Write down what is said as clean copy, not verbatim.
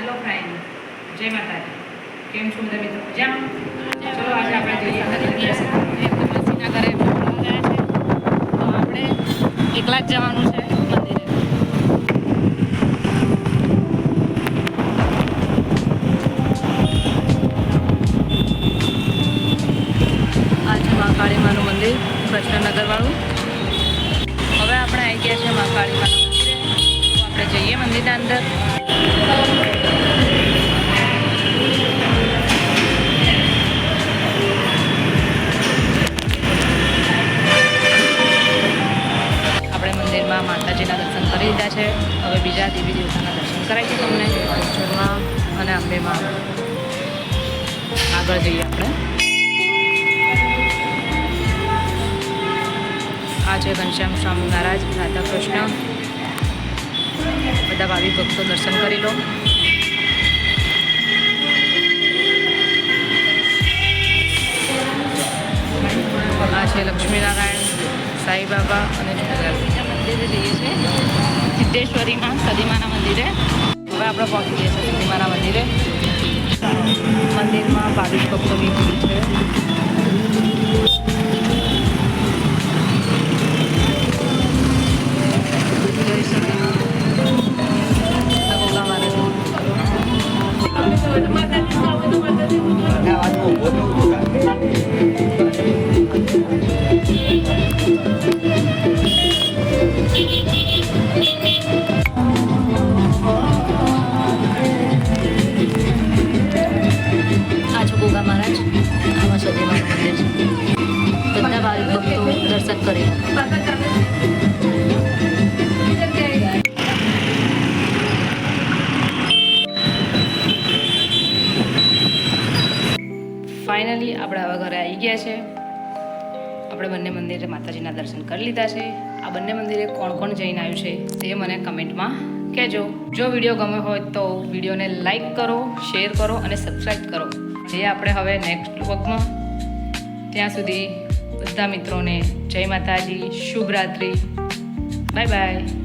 Hello friend, જય માતાજી. કેમ છો બધા મિત્રો? મજામાં? ચલો આજે આપણે જોઈએ તુલસીના ઘરે ગયા છે તો આપણે એકલા જ જવાનું છે મંદિરે. આ છે મહાકાળી માનું મંદિર, કૃષ્ણનગર વાળું. હવે આપણે આવી ગયા છે મહાકાળી માના મંદિરે, તો આપણે જઈએ મંદિરના અંદર. મંદિરમાં માતાજીના દર્શન કરી લીધા છે. હવે બીજા દેવી દેવતાના દર્શન કરાવીએ તમને જન્મા અને અંબેમાં. આગળ જઈએ આપણે. આ છે ઘનશ્યામ સ્વામી મહારાજ, રાધા કૃષ્ણ. બધા ભાવિક ભક્તો દર્શન કરી લો. આ છે લક્ષ્મીનારાયણ, સાંઈબાબા અને મંદિરે જઈએ છીએ સિદ્ધેશ્વરીમાં, સદીમાના મંદિરે. હવે આપણે પહોંચી જઈએ છીએ સદીમાના મંદિરે. મંદિરમાં ભાવિક ભક્તોની ભીડ છે. જય સદીમા. ગોગા મહારાજ. આ છે ગોગા મહારાજ, આમાં સદીમાનું મંદિર છે. બધા ભાવિક ભક્તો દર્શન કરે. ફાઇનલી આપણે હવે ઘરે આવી ગયા છે. આપણે બંને મંદિરે માતાજીના દર્શન કરી લીધા છે. આ બંને મંદિરે કોણ કોણ જઈને આવ્યું છે તે મને કમેન્ટમાં કહેજો. જો વિડીયો ગમે હોય તો વિડીયોને લાઈક કરો, શેર કરો અને સબસ્ક્રાઈબ કરો. એ આપણે હવે નેક્સ્ટ વ્લોગમાં. ત્યાં સુધી બધા મિત્રોને જય માતાજી, શુભ રાત્રિ, બાય બાય.